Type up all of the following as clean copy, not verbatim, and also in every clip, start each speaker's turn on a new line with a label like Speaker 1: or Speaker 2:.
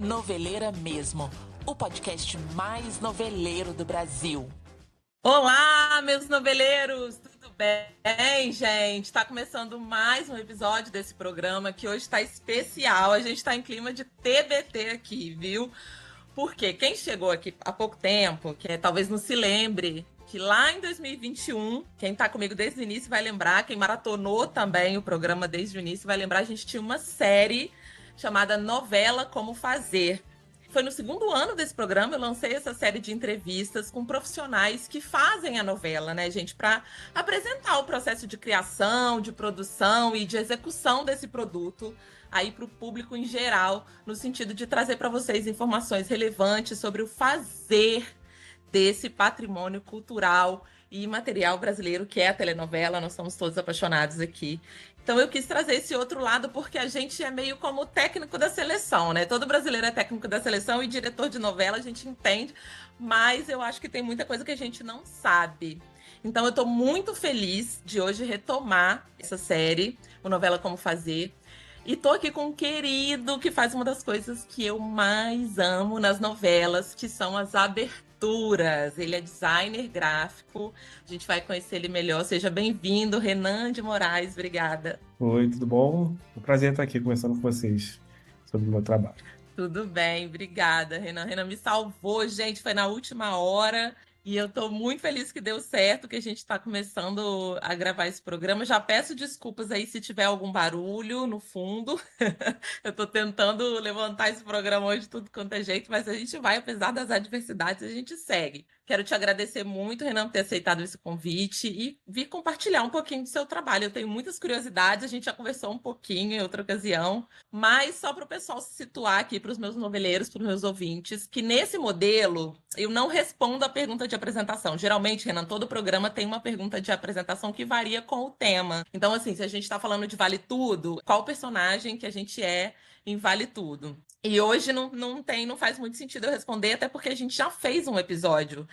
Speaker 1: Noveleira Mesmo, o podcast mais noveleiro do Brasil.
Speaker 2: Olá, meus noveleiros! Tudo bem, gente? Está começando mais um episódio desse programa que hoje está especial. A gente está em clima de TBT aqui, viu? Porque quem chegou aqui há pouco tempo, que talvez não se lembre, que lá em 2021, quem está comigo desde o início vai lembrar, quem maratonou também o programa desde o início vai lembrar, a gente tinha uma série chamada Novela Como Fazer. Foi no segundo ano desse programa, eu lancei essa série de entrevistas com profissionais que fazem a novela, né, gente? Para apresentar o processo de criação, de produção e de execução desse produto aí para o público em geral, no sentido de trazer para vocês informações relevantes sobre o fazer desse patrimônio cultural e material brasileiro que é a telenovela. Nós somos todos apaixonados aqui. Então eu quis trazer esse outro lado porque a gente é meio como o técnico da seleção, né? Todo brasileiro é técnico da seleção e diretor de novela, a gente entende, mas eu acho que tem muita coisa que a gente não sabe. Então eu estou muito feliz de hoje retomar essa série, o Novela Como Fazer. E tô aqui com um querido que faz uma das coisas que eu mais amo nas novelas, que são as aberturas. Ele é designer gráfico. A gente vai conhecer ele melhor. Seja bem-vindo, Renan de Moraes. Obrigada.
Speaker 3: Oi, tudo bom? É um prazer estar aqui conversando com vocês sobre o meu trabalho.
Speaker 2: Tudo bem, obrigada, Renan. Renan me salvou, gente. Foi na última hora. E eu tô muito feliz que deu certo, que a gente está começando a gravar esse programa. Já peço desculpas aí se tiver algum barulho no fundo. Eu tô tentando levantar esse programa hoje de tudo quanto é jeito, mas a gente vai, apesar das adversidades, a gente segue. Quero te agradecer muito, Renan, por ter aceitado esse convite e vir compartilhar um pouquinho do seu trabalho. Eu tenho muitas curiosidades, a gente já conversou um pouquinho em outra ocasião, mas só para o pessoal se situar aqui, para os meus noveleiros, para os meus ouvintes, que nesse modelo eu não respondo a pergunta de apresentação. Geralmente, Renan, todo programa tem uma pergunta de apresentação que varia com o tema. Então, assim, se a gente está falando de Vale Tudo, qual o personagem que a gente é em Vale Tudo? E hoje não faz muito sentido eu responder, até porque a gente já fez um episódio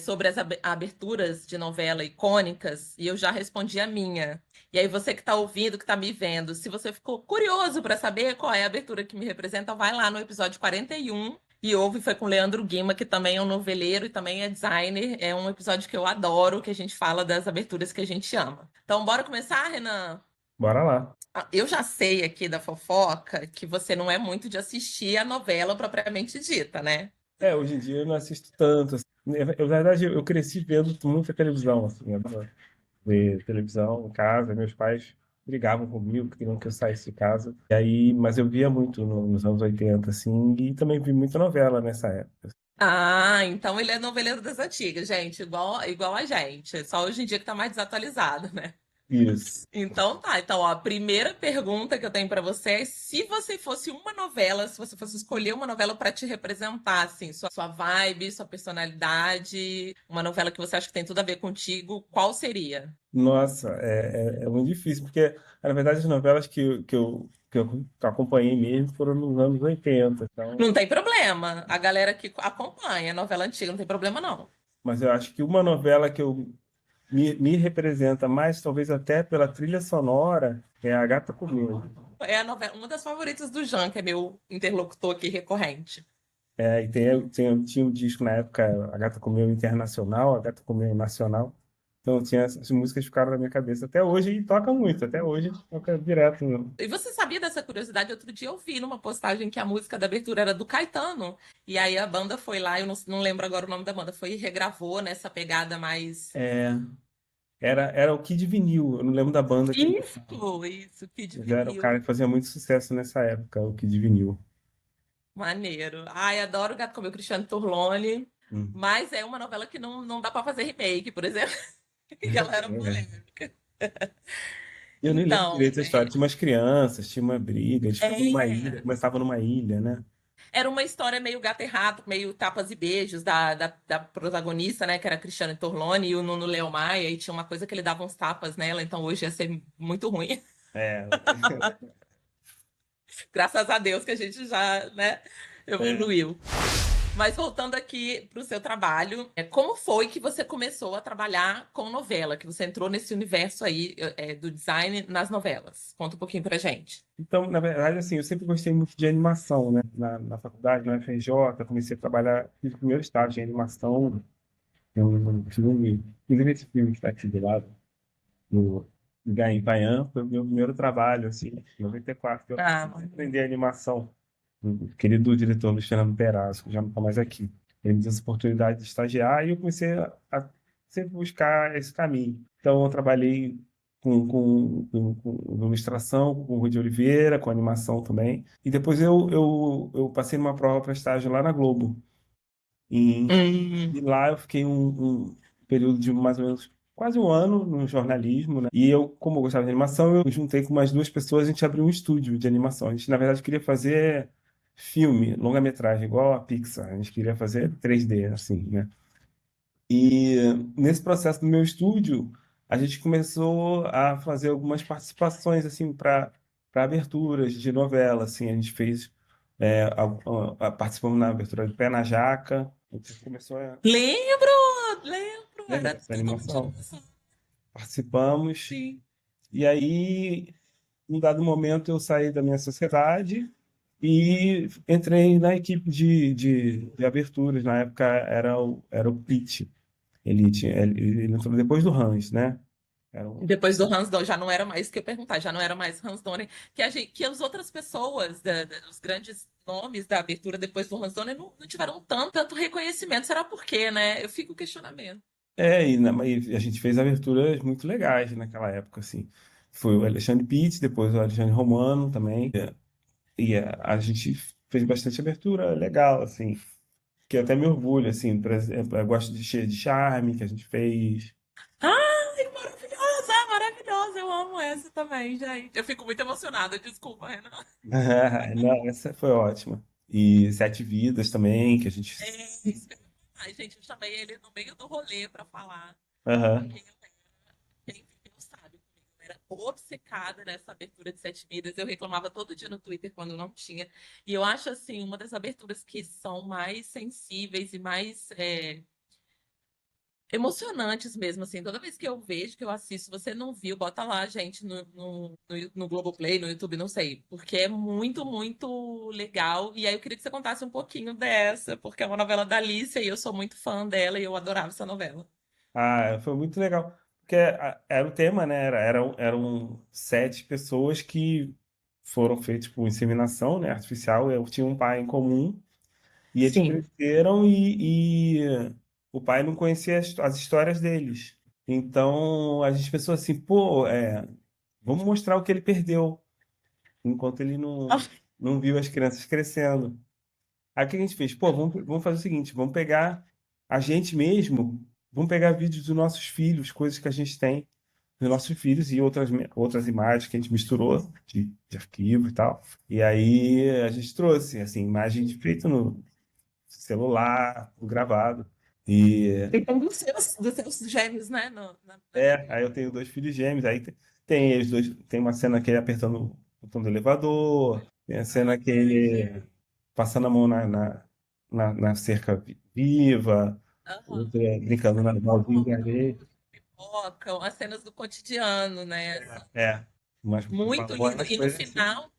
Speaker 2: sobre as aberturas de novela icônicas, e eu já respondi a minha. E aí você que está ouvindo, que está me vendo, se você ficou curioso para saber qual é a abertura que me representa, vai lá no episódio 41 e ouve, foi com o Leandro Guima, que também é um noveleiro e também é designer. É um episódio que eu adoro, que a gente fala das aberturas que a gente ama. Então, bora começar, Renan?
Speaker 3: Bora lá.
Speaker 2: Eu já sei aqui da fofoca que você não é muito de assistir a novela propriamente dita, né?
Speaker 3: Hoje em dia eu não assisto tanto. Assim. Na verdade, eu cresci vendo muita televisão, assim, eu adoro ver televisão em casa. Meus pais brigavam comigo, queriam que eu saísse de casa. E aí, mas eu via muito nos anos 80, assim, e também vi muita novela nessa época.
Speaker 2: Ah, então ele é noveleiro das antigas, gente, igual a gente. Só hoje em dia que tá mais desatualizado, né?
Speaker 3: Isso.
Speaker 2: Então tá, então ó, a primeira pergunta que eu tenho pra você é se você fosse uma novela, se você fosse escolher uma novela pra te representar, assim, sua vibe, sua personalidade, uma novela que você acha que tem tudo a ver contigo, qual seria?
Speaker 3: Nossa, é muito difícil, porque, na verdade, as novelas que eu acompanhei mesmo foram nos anos 80, então...
Speaker 2: Não tem problema, a galera que acompanha a novela antiga, não tem problema não.
Speaker 3: Mas eu acho que uma novela que me representa mais, talvez até pela trilha sonora, é A Gata Comeu.
Speaker 2: É a novela, uma das favoritas do Jean, que é meu interlocutor aqui recorrente.
Speaker 3: E tinha um disco na época, A Gata Comeu Internacional, A Gata Comeu Nacional. Então tinha essas músicas que ficaram na minha cabeça até hoje e toca muito, até hoje toca direto.
Speaker 2: E você sabia dessa curiosidade? Outro dia eu vi numa postagem que a música da abertura era do Caetano. E aí a banda foi lá, eu não lembro agora o nome da banda, foi e regravou nessa pegada mais.
Speaker 3: Era o Kid Vinil, eu não lembro da banda.
Speaker 2: Isso, Kid
Speaker 3: Mas era o
Speaker 2: Vinil.
Speaker 3: cara que fazia muito sucesso nessa época, o Kid Vinil.
Speaker 2: Maneiro. Ai, adoro o Gato Comeu Cristiano Torlone.
Speaker 3: Hum.
Speaker 2: Mas é uma novela que não dá pra fazer remake, por exemplo. E ela era polêmica.
Speaker 3: Eu nem lembro
Speaker 2: Então,
Speaker 3: direito da história. Tinha umas crianças, tinha uma briga, eles ficavam numa ilha, começavam numa ilha, né?
Speaker 2: era uma história meio gato e rato, meio tapas e beijos da protagonista, né? Que era a Cristiane Torlone e o Nuno Léo Maia. E tinha uma coisa que ele dava uns tapas nela, então hoje ia ser muito ruim.
Speaker 3: É,
Speaker 2: Graças a Deus que a gente já, né,
Speaker 3: é.
Speaker 2: evoluiu. Mas voltando aqui para o seu trabalho, como foi que você começou a trabalhar com novela? Que você entrou nesse universo aí do design nas novelas? Conta um pouquinho pra gente.
Speaker 3: Então, na verdade, assim, eu sempre gostei muito de animação, né? Na faculdade, na FRJ, comecei a trabalhar, fiz o primeiro estágio em animação, tem um filme, inclusive esse filme que está aqui do lado, do Gaim Payan, foi o meu primeiro trabalho, assim, em 94, que eu
Speaker 2: Ah,
Speaker 3: aprendi animação. O querido diretor Luiz Fernando Perazzo, que já não está mais aqui. Ele me deu essa oportunidade de estagiar e eu comecei a sempre buscar esse caminho. Então, eu trabalhei com ilustração, com o Rui de Oliveira, com animação também. E depois eu passei numa prova para estágio lá na Globo. E lá eu fiquei um período de mais ou menos quase um ano no jornalismo, né? E eu, como eu gostava de animação, eu juntei com mais duas pessoas, a gente abriu um estúdio de animação. A gente, na verdade, queria fazer filme, longa-metragem, igual a Pixar. A gente queria fazer 3D, assim, né? E nesse processo do meu estúdio, a gente começou a fazer algumas participações, assim, para aberturas de novela, assim. A gente fez, participamos na abertura de Pé na Jaca. A gente começou a...
Speaker 2: lembro, lembro.
Speaker 3: Lembra
Speaker 2: Era
Speaker 3: dessa
Speaker 2: totalmente de
Speaker 3: animação?
Speaker 2: animação.
Speaker 3: Participamos.
Speaker 2: Sim.
Speaker 3: E aí, em dado momento, eu saí da minha sociedade e entrei na equipe de aberturas. Na época era o Pete. Ele entrou depois do Hans, né? Era um...
Speaker 2: Depois do Hans Donner, já não era mais o que eu ia perguntar, já não era mais Hans Donner, que as outras pessoas, os grandes nomes da abertura depois do Hans Donner não tiveram tanto reconhecimento. Será por quê, né? Eu fico questionamento.
Speaker 3: E a gente fez aberturas muito legais naquela época, assim. Foi o Alexandre Pitts, depois o Alexandre Romano também. A gente fez bastante abertura legal, assim. Que eu até me orgulho, assim. Por exemplo, eu gosto de Cheia de Charme, que a gente fez.
Speaker 2: Ai, maravilhosa, maravilhosa. Eu amo essa também, gente. Eu fico muito emocionada, desculpa, Renan.
Speaker 3: Não, essa foi ótima. E Sete Vidas também, que a gente.
Speaker 2: É, isso que eu ia falar. Ai, gente, eu chamei ele no meio do rolê pra falar.
Speaker 3: Aham.
Speaker 2: Porque quem viveu sabe comigo. Eu era obcecada nessa abertura de Sete Vidas. Eu reclamava todo dia no Twitter quando não tinha. E eu acho, assim, uma das aberturas que são mais sensíveis e mais emocionantes mesmo, assim. Toda vez que eu vejo, que eu assisto, você não viu, bota lá, gente, no Globoplay, no YouTube, não sei. Porque é muito, muito legal. E aí eu queria que você contasse um pouquinho dessa, porque é uma novela da Alicia e eu sou muito fã dela e eu adorava essa novela.
Speaker 3: Ah, foi muito legal. Porque era o tema, né? Eram 7 pessoas que foram feitas por inseminação, né, artificial. Eu tinha um pai em comum. E eles
Speaker 2: Sim.
Speaker 3: cresceram e o pai não conhecia as histórias deles. Então a gente pensou assim, pô, vamos mostrar o que ele perdeu, enquanto ele não viu as crianças crescendo. Aí o que a gente fez? Pô, vamos fazer o seguinte, vamos pegar a gente mesmo, vamos pegar vídeos dos nossos filhos, coisas que a gente tem dos nossos filhos e outras imagens que a gente misturou de arquivo e tal. E aí a gente trouxe, assim, imagens feitas no celular, tudo gravado. E
Speaker 2: Então, dos seus gêmeos, né? Na novela.
Speaker 3: aí eu tenho 2 filhos gêmeos, aí tem eles dois, tem uma cena que ele apertando o botão do elevador, tem a cena que ele passando a mão na cerca viva,
Speaker 2: Aham.
Speaker 3: outra brincando na baldinha de areia.
Speaker 2: Pipoca, as cenas do cotidiano, né?
Speaker 3: É,
Speaker 2: Muito lindo.
Speaker 3: umas
Speaker 2: E no
Speaker 3: coisas assim.
Speaker 2: final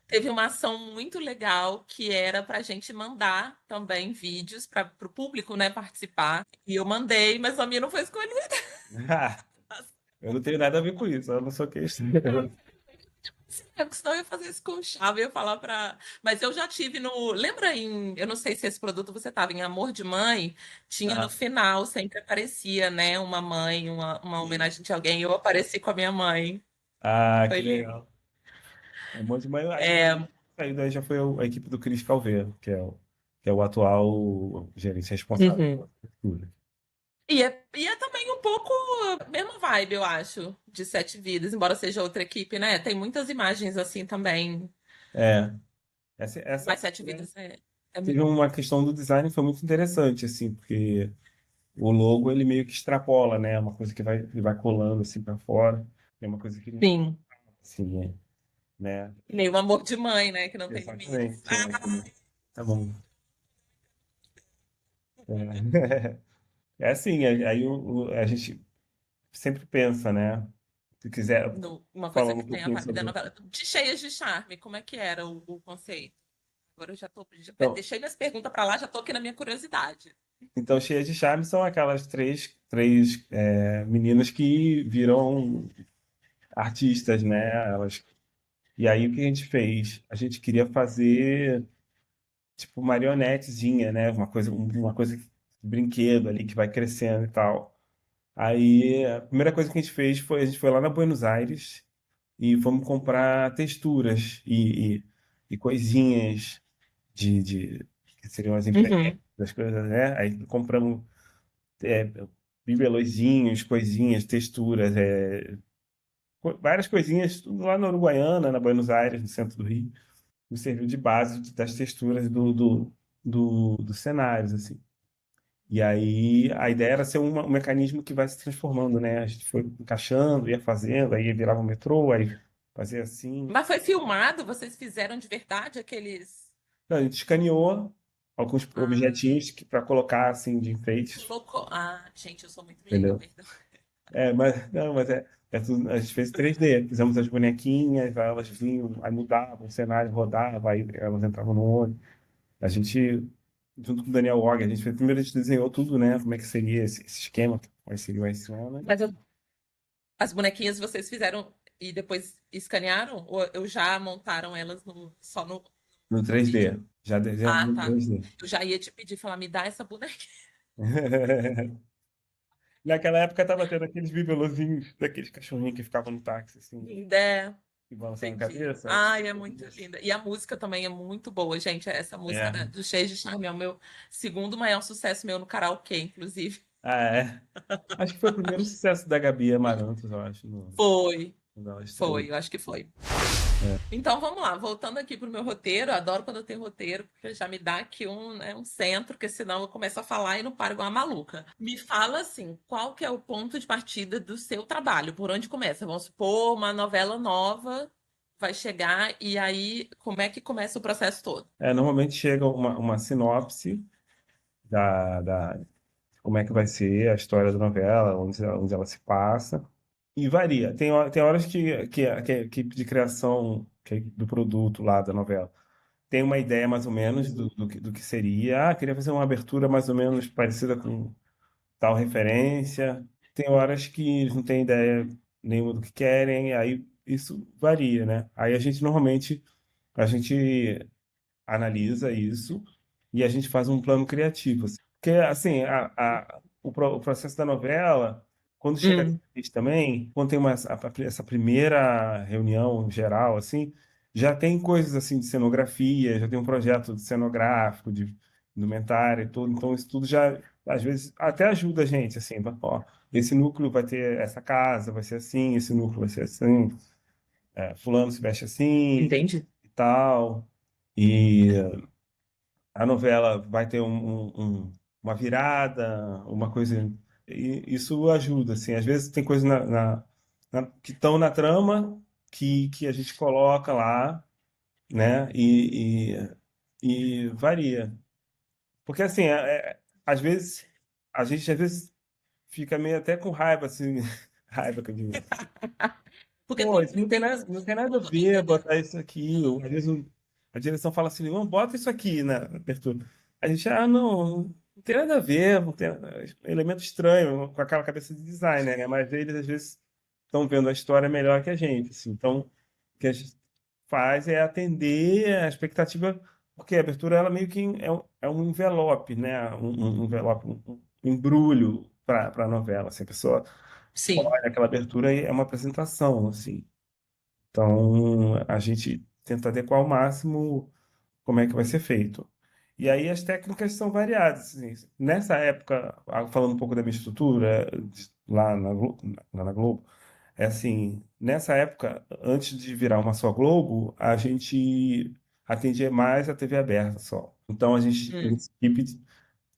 Speaker 2: teve uma ação muito legal que era para a gente mandar também vídeos para o público, né, participar. E eu mandei, mas a minha não foi escolhida.
Speaker 3: Ah, eu não tenho nada a ver com isso, eu não sou queixa.
Speaker 2: Porque senão eu ia fazer isso com chave, eu ia falar para. Mas eu já tive no. Lembra em. Eu não sei se esse produto você estava em Amor de Mãe, tinha no
Speaker 3: Ah,
Speaker 2: final, sempre aparecia, né? Uma mãe, uma homenagem de alguém, e eu apareci com a minha mãe.
Speaker 3: que
Speaker 2: Foi lindo.
Speaker 3: legal. É um monte de mãe. Aí depois
Speaker 2: É,
Speaker 3: saiu daí já foi a equipe do Cris Calveiro, que é o atual gerente responsável
Speaker 2: uhum.
Speaker 3: pela cultura.
Speaker 2: E é também um pouco a mesma vibe, eu acho, de Sete Vidas, embora seja outra equipe, né? Tem muitas imagens assim também,
Speaker 3: É, essa
Speaker 2: mas Sete
Speaker 3: né,
Speaker 2: Vidas é
Speaker 3: teve
Speaker 2: muito.
Speaker 3: uma questão do design que foi muito interessante, assim, porque o logo ele meio que extrapola, né? É uma coisa que vai colando assim para fora. É uma coisa que não,
Speaker 2: Sim.
Speaker 3: assim, né?
Speaker 2: E nem o amor de mãe, né? Que não tem limites.
Speaker 3: Exatamente. Tá bom. É assim, aí a gente sempre pensa, né? Se quiser,
Speaker 2: Uma coisa
Speaker 3: falando
Speaker 2: que
Speaker 3: um
Speaker 2: tem a
Speaker 3: pouquinho
Speaker 2: vibe da
Speaker 3: sobre.
Speaker 2: novela. De Cheias de Charme, como é que era o conceito? Agora eu
Speaker 3: Então,
Speaker 2: deixei minhas perguntas para lá, já tô aqui na minha curiosidade.
Speaker 3: então, Cheias de Charme são aquelas três meninas que viram artistas, né? E aí o que a gente fez? A gente queria fazer tipo marionetezinha, né? Uma coisa de brinquedo ali que vai crescendo e tal. Aí a primeira coisa que a gente fez foi a gente foi lá na Buenos Aires e fomos comprar texturas e coisinhas que seriam as implementos
Speaker 2: Uhum.
Speaker 3: das coisas, né? Aí compramos é, bibelôzinhos, coisinhas, texturas, várias coisinhas, tudo lá na Uruguaiana, na Buenos Aires, no centro do Rio. Me serviu de base das texturas dos cenários, assim. E aí a ideia era ser um mecanismo que vai se transformando, né? A gente foi encaixando, ia fazendo, aí virava um metrô, aí fazia assim.
Speaker 2: Mas foi filmado? Vocês fizeram de verdade aqueles.
Speaker 3: Não, a gente escaneou alguns
Speaker 2: Ah,
Speaker 3: objetinhos para colocar assim de enfeites,
Speaker 2: colocou. Ah, gente, eu sou muito leiga,
Speaker 3: entendeu?
Speaker 2: perdão.
Speaker 3: Mas não, mas a gente fez 3D, fizemos as bonequinhas, aí elas vinham, aí mudavam, o cenário rodava, aí elas entravam no ônibus. A gente, junto com o Daniel Og, primeiro a gente desenhou tudo, né? Como é que seria esse esquema, como seria esse ano.
Speaker 2: Mas as bonequinhas vocês fizeram e depois escanearam? Ou já montaram elas só
Speaker 3: No
Speaker 2: no vídeo?
Speaker 3: 3D. Já desenhamos
Speaker 2: Ah,
Speaker 3: no
Speaker 2: tá.
Speaker 3: 3D.
Speaker 2: Eu já ia te pedir, falar, me dá essa bonequinha.
Speaker 3: Naquela época tava tendo aqueles bibelôzinhos, daqueles cachorrinhos que ficavam no táxi, assim,
Speaker 2: Linda.
Speaker 3: e balançando a
Speaker 2: Entendi.
Speaker 3: cabeça.
Speaker 2: Ai, é muito linda. E a música também é muito boa, gente. Essa música
Speaker 3: É.
Speaker 2: do Cheio de Charme é o meu segundo maior sucesso meu no karaokê, inclusive.
Speaker 3: Ah, é. Acho que foi o primeiro sucesso da Gabi Amarantos, eu acho,
Speaker 2: Foi,
Speaker 3: quando ela estreou.
Speaker 2: foi, eu acho que foi.
Speaker 3: É.
Speaker 2: Então vamos lá, voltando aqui pro meu roteiro, eu adoro quando eu tenho roteiro, porque já me dá aqui um centro, porque senão eu começo a falar e não paro igual uma maluca. Me fala assim, qual que é o ponto de partida do seu trabalho? Por onde começa? Vamos supor, uma novela nova vai chegar, e aí como é que começa o processo todo?
Speaker 3: Normalmente chega uma sinopse da como é que vai ser a história da novela, onde ela se passa. E varia. Tem horas que a equipe de criação do produto lá da novela tem uma ideia mais ou menos do que seria. Ah, queria fazer uma abertura mais ou menos parecida com tal referência. Tem horas que eles não têm ideia nenhuma do que querem, aí isso varia, né? Aí a gente analisa isso e a gente faz um plano criativo, assim. Porque, assim, o processo da novela, quando chega a
Speaker 2: Hum,
Speaker 3: gente também, quando tem essa primeira reunião geral, assim, já tem coisas, assim, de cenografia, já tem um projeto de cenográfico, de indumentária e tudo, então isso tudo já, às vezes, até ajuda a gente, assim, ó, esse núcleo vai ter essa casa, vai ser assim, esse núcleo vai ser assim, fulano se veste assim
Speaker 2: entendi.
Speaker 3: e tal, e a novela vai ter uma virada, uma coisa. E isso ajuda, assim. Às vezes tem coisas que estão na trama que a gente coloca lá, né? E varia. Porque, assim, às vezes, a gente às vezes fica meio até com raiva, assim. Raiva que eu digo.
Speaker 2: Porque
Speaker 3: Pô, isso
Speaker 2: tem
Speaker 3: não
Speaker 2: música
Speaker 3: tem
Speaker 2: que
Speaker 3: nada a
Speaker 2: ficou
Speaker 3: ver
Speaker 2: linda, né?
Speaker 3: botar isso aqui. Ou, às vezes a direção fala assim, não, bota isso aqui na abertura. A gente, não tem nada a ver, não tem elemento estranho com aquela cabeça de designer, né? Mas eles às vezes estão vendo a história melhor que a gente, assim. Então, o que a gente faz é atender a expectativa, porque a abertura ela meio que é um envelope, né? Um envelope, um embrulho para a novela. Assim, a pessoa
Speaker 2: Sim,
Speaker 3: olha aquela abertura e é uma apresentação, assim. Então, a gente tenta adequar ao máximo como é que vai ser feito. E aí as técnicas são variadas. Assim. Nessa época, falando um pouco da minha estrutura, lá na Globo, é assim, nessa época, antes de virar uma só Globo, a gente atendia mais a TV aberta só. Então, a
Speaker 2: hum,
Speaker 3: equipe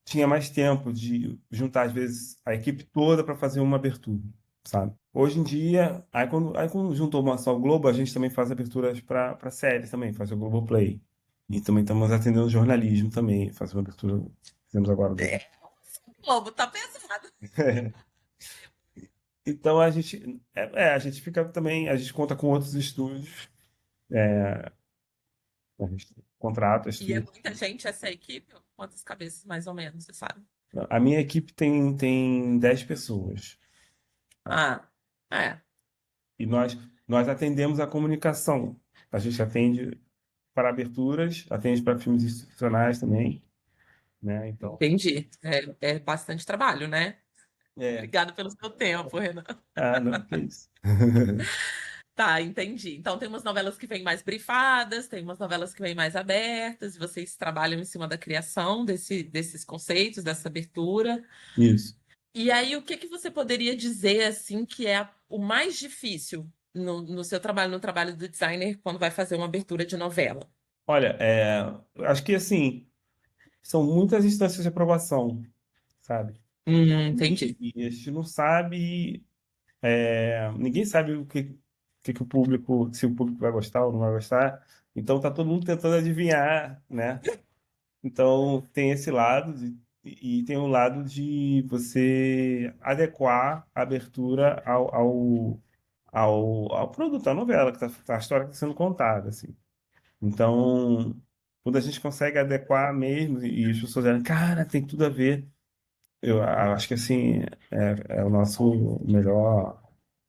Speaker 3: tinha mais tempo de juntar, às vezes, a equipe toda para fazer uma abertura, sabe? Hoje em dia, aí quando juntou uma só Globo, a gente também faz aberturas para séries também, faz o Globoplay. E também estamos atendendo jornalismo também, faz uma abertura. Fizemos agora do...
Speaker 2: O Globo tá pesado.
Speaker 3: Então a gente fica também, a gente conta com outros estúdios, a gente contrata
Speaker 2: E é
Speaker 3: estúdios.
Speaker 2: muita gente essa equipe? Quantas cabeças, mais ou menos, você sabe?
Speaker 3: A minha equipe tem 10 pessoas.
Speaker 2: Ah, é.
Speaker 3: E nós atendemos a comunicação. A gente atende para aberturas, atende para filmes institucionais também, né? Então,
Speaker 2: Entendi. É bastante trabalho, né?
Speaker 3: é.
Speaker 2: Obrigado pelo seu tempo, Renan.
Speaker 3: Ah, não, que isso.
Speaker 2: Tá, entendi. Então tem umas novelas que vêm mais brifadas, tem umas novelas que vêm mais abertas, e vocês trabalham em cima da criação desses conceitos, dessa abertura.
Speaker 3: Isso.
Speaker 2: E aí, o que que você poderia dizer assim que é o mais difícil no seu trabalho, no trabalho do designer, quando vai fazer uma abertura de novela?
Speaker 3: Olha, eu acho que assim, são muitas instâncias de aprovação, sabe?
Speaker 2: Entendi.
Speaker 3: E a gente não sabe, ninguém sabe o que o público, se o público vai gostar ou não vai gostar. Então tá todo mundo tentando adivinhar, né? Então tem esse lado e tem um lado de você adequar a abertura ao produto, à novela, a história que está sendo contada, assim. Então, quando a gente consegue adequar mesmo e as pessoas dizem, cara, tem tudo a ver, eu acho que assim é o nosso melhor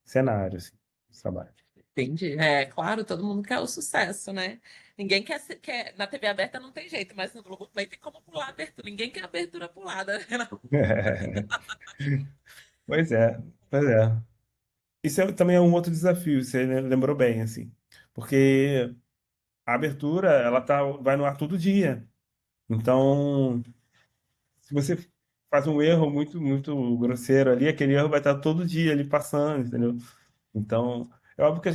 Speaker 3: cenário, assim, de trabalho.
Speaker 2: Entendi. É, claro, todo mundo quer o sucesso, né? Ninguém quer. Na TV aberta não tem jeito, mas no Globoplay tem como pular a abertura. Ninguém quer abertura pulada.
Speaker 3: Pois é, pois é. Isso também é um outro desafio, você lembrou bem, assim, porque a abertura, ela vai no ar todo dia. Então, se você faz um erro muito, muito grosseiro ali, aquele erro vai estar todo dia ali passando, entendeu? Então, é óbvio que a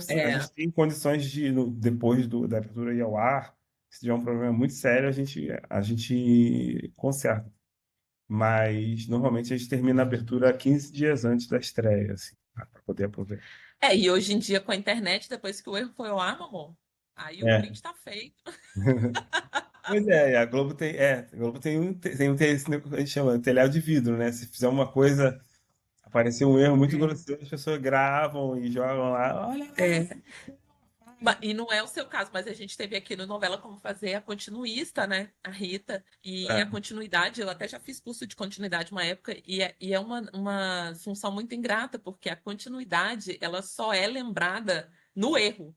Speaker 2: É,
Speaker 3: gente tem condições de, depois da abertura ir ao ar, se tiver um problema muito sério, a gente conserta. Mas, normalmente, a gente termina a abertura 15 dias antes da estreia, assim, para poder aproveitar.
Speaker 2: e hoje em dia com a internet, depois que o erro foi ao ar, meu amor, aí o
Speaker 3: É.
Speaker 2: print tá feito.
Speaker 3: Pois é, a Globo tem esse negócio que a gente chama de telhado de vidro, né? Se fizer uma coisa, aparecer um erro muito grosseiro, as pessoas gravam e jogam lá, olha lá.
Speaker 2: É. E não é o seu caso, mas a gente teve aqui no Novela Como Fazer a continuista, né? A Rita. E a
Speaker 3: É,
Speaker 2: continuidade, eu até já fiz curso de continuidade uma época, e é uma função muito ingrata, porque a continuidade, ela só é lembrada no erro.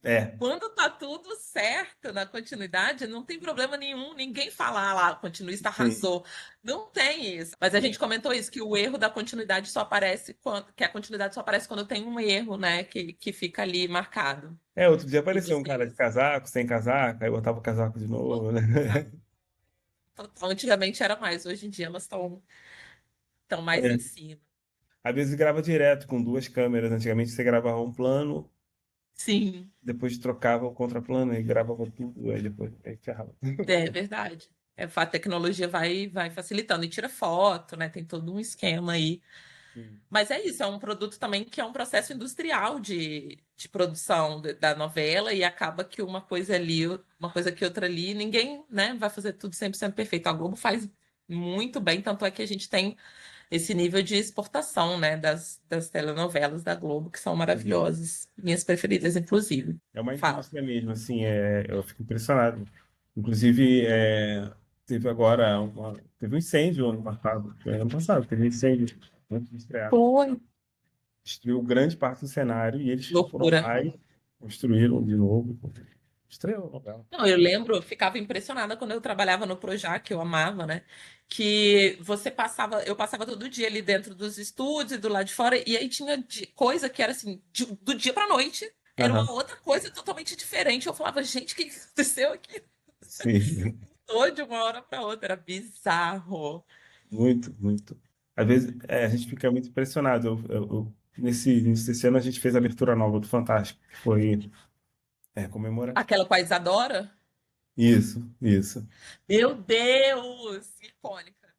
Speaker 3: é,
Speaker 2: Quando tá tudo certo na continuidade, não tem problema nenhum. Ninguém fala, ah lá, o continuista
Speaker 3: sim.
Speaker 2: arrasou. Não tem isso. Mas a gente comentou isso, que o erro da continuidade só aparece que a continuidade só aparece quando tem um erro, né? Que fica ali marcado.
Speaker 3: Outro dia
Speaker 2: E
Speaker 3: apareceu um cara de
Speaker 2: vocês,
Speaker 3: casaco, sem casaco, aí botava o casaco de novo, né?
Speaker 2: total, total. Antigamente era mais, hoje em dia elas estão mais
Speaker 3: É.
Speaker 2: em cima.
Speaker 3: Às vezes grava direto com duas câmeras. Antigamente você gravava um plano,
Speaker 2: Sim,
Speaker 3: depois trocava o contraplano e gravava tudo, aí depois aí ferrava.
Speaker 2: é verdade. A tecnologia vai facilitando e tira foto, né? Tem todo um esquema aí.
Speaker 3: Sim.
Speaker 2: Mas é isso, é um produto também que é um processo industrial de produção da novela e acaba que uma coisa ali, uma coisa que outra ali, ninguém, né, vai fazer tudo 100% perfeito. A Globo faz muito bem, tanto é que a gente tem esse nível de exportação, né, das telenovelas da Globo, que são maravilhosas, minhas preferidas, inclusive.
Speaker 3: É uma
Speaker 2: Fala.
Speaker 3: indústria mesmo, assim, eu fico impressionado. Inclusive, teve um incêndio ano passado, teve um incêndio antes de estrear.
Speaker 2: Foi.
Speaker 3: Destruiu grande parte do cenário e eles foram
Speaker 2: Loucura.
Speaker 3: lá e construíram de novo. Estreou a novela.
Speaker 2: Não, eu lembro, eu ficava impressionada quando eu trabalhava no Projac, que eu amava, né? Que eu passava todo dia ali dentro dos estúdios e do lado de fora, e aí tinha coisa que era assim, do dia pra noite, era
Speaker 3: Aham,
Speaker 2: uma outra coisa totalmente diferente. Eu falava, gente, o que aconteceu aqui?
Speaker 3: sim,
Speaker 2: Mudou de uma hora pra outra, era bizarro.
Speaker 3: muito, muito. Às vezes a gente fica muito impressionado. Nesse início desse ano a gente fez a abertura nova do Fantástico, que foi comemorativo.
Speaker 2: Aquela com a Isadora?
Speaker 3: Isso, isso.
Speaker 2: Meu Deus! Icônica.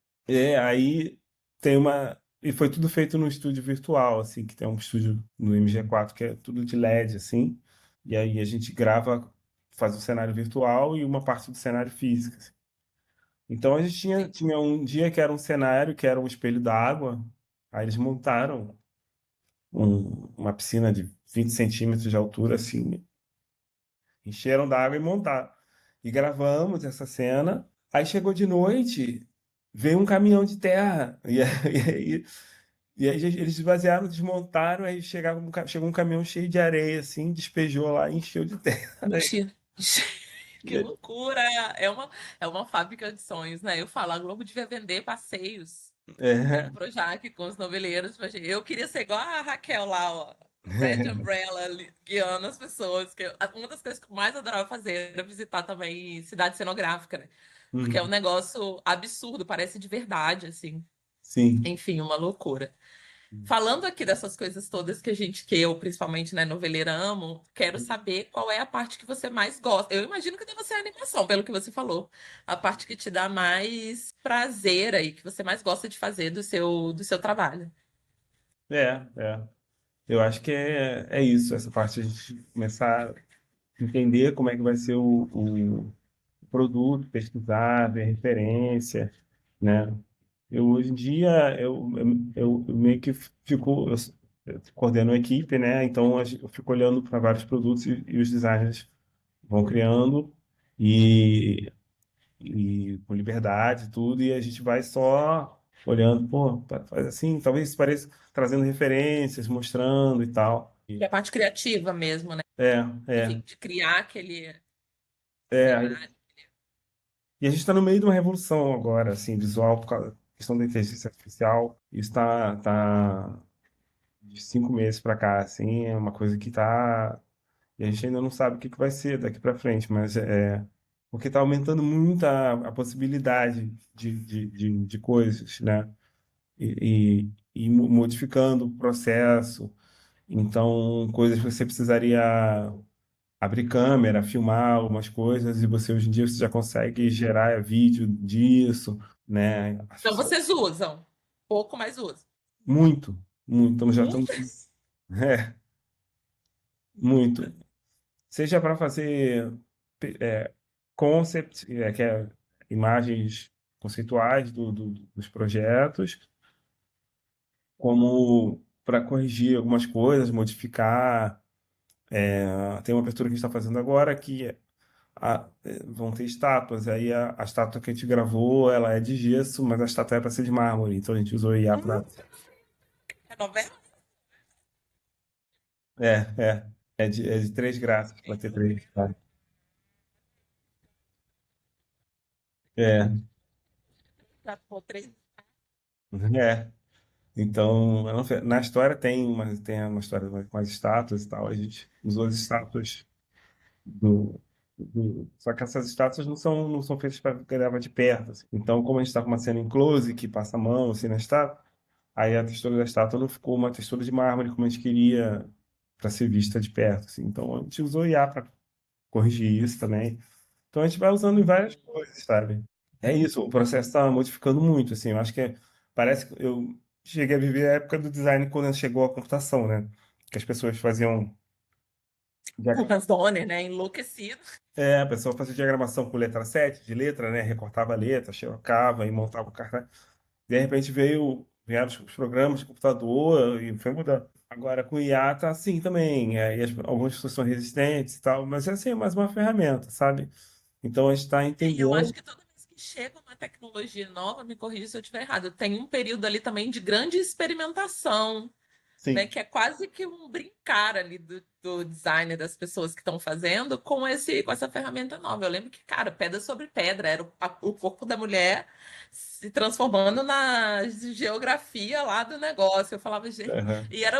Speaker 3: Aí tem uma. E foi tudo feito no estúdio virtual, assim, que tem um estúdio no MG4 que é tudo de LED, assim. E aí a gente grava, faz o cenário virtual e uma parte do cenário físico, assim. Então a gente tinha,
Speaker 2: Sim.
Speaker 3: tinha um dia que era um cenário, que era um espelho d'água. Aí eles montaram uma piscina de 20 centímetros de altura, assim, encheram d'água e montaram. E gravamos essa cena. Aí chegou de noite, veio um caminhão de terra. E aí eles esvaziaram, desmontaram, aí chegou um caminhão cheio de areia, assim, despejou lá e encheu de terra.
Speaker 2: Mentira. Que loucura! É uma fábrica de sonhos, né? Eu falo, a Globo devia vender passeios
Speaker 3: É,
Speaker 2: pelo Projac com os noveleiros. Tipo assim, eu queria ser igual a Raquel lá, ó. Red Umbrella, guiando as pessoas. Uma das coisas que eu mais adorava fazer era visitar também cidade cenográfica, né? Porque é um
Speaker 3: Uhum.
Speaker 2: negócio absurdo, parece de verdade, assim.
Speaker 3: Sim.
Speaker 2: Enfim, uma loucura. Falando aqui dessas coisas todas que eu, principalmente, né, noveleira, amo, quero saber qual é a parte que você mais gosta. Eu imagino que deva ser a animação, pelo que você falou. A parte que te dá mais prazer aí, que você mais gosta de fazer do seu trabalho.
Speaker 3: É. Eu acho que é isso, essa parte de a gente começar a entender como é que vai ser o produto, pesquisar, ver referência, né? Hoje em dia, eu meio que fico, eu coordeno a equipe, né? Então, eu fico olhando para vários produtos e os designers vão criando e, e com liberdade e tudo, e a gente vai só olhando, pô, faz assim, talvez isso pareça trazendo referências, mostrando e tal.
Speaker 2: Que é a parte criativa mesmo, né?
Speaker 3: É,
Speaker 2: Enfim,
Speaker 3: é,
Speaker 2: de criar aquele
Speaker 3: é.
Speaker 2: cenário.
Speaker 3: E a gente está no meio de uma revolução agora, assim, visual, por causa da questão da inteligência artificial. Isso tá de 5 meses para cá, assim, é uma coisa que tá. E a gente ainda não sabe o que que vai ser daqui para frente, mas porque está aumentando muito a possibilidade de coisas, né? E modificando o processo. Então, coisas que você precisaria abrir câmera, filmar algumas coisas, e você hoje em dia você já consegue gerar vídeo disso, né?
Speaker 2: Então vocês usam. Pouco, mas usam.
Speaker 3: Muito, muito. Então já estamos.
Speaker 2: Muito.
Speaker 3: É, muito. Seja para fazer é, concept, que é imagens conceituais dos projetos, como para corrigir algumas coisas, modificar. Tem uma abertura que a gente está fazendo agora que vão ter estátuas. Aí a estátua que a gente gravou, ela é de gesso, mas a estátua é para ser de mármore. Então a gente usou IA para.
Speaker 2: É novela?
Speaker 3: É, é. É de 3 gráficos, vai ter três. Tá? É,
Speaker 2: Já pô, três.
Speaker 3: é. Então, na história tem uma história com as estátuas e tal. A gente usou as estátuas só que essas estátuas não são feitas para gravar de perto, assim. Então, como a gente está com uma cena em close, que passa a mão assim na estátua, aí a textura da estátua não ficou uma textura de mármore como a gente queria para ser vista de perto, assim. Então, a gente usou IA para corrigir isso também. Então, a gente vai usando em várias coisas, sabe? É isso, o processo está modificando muito, assim. Eu acho que parece que eu cheguei a viver a época do design quando chegou a computação, né? Que as pessoas faziam.
Speaker 2: Lucas Donner, né? Enlouquecido.
Speaker 3: A pessoa fazia diagramação com letra 7 de letra, né? Recortava a letra, xerocava e montava o cartaz. De repente vieram os programas de computador e foi mudando. Agora com o IA tá assim também. E algumas pessoas são resistentes e tal, mas assim, é mais uma ferramenta, sabe? Então a gente está
Speaker 2: E eu acho
Speaker 3: entendendo.
Speaker 2: que toda vez que chega uma tecnologia nova, me corrija se eu estiver errado, tem um período ali também de grande experimentação, né?
Speaker 3: Sim.
Speaker 2: Que é quase que um brincar ali do design das pessoas que estão fazendo com essa ferramenta nova. Eu lembro que, cara, pedra sobre pedra, era o corpo da mulher se transformando na geografia lá do negócio. Eu falava, gente,
Speaker 3: Aham.
Speaker 2: e era,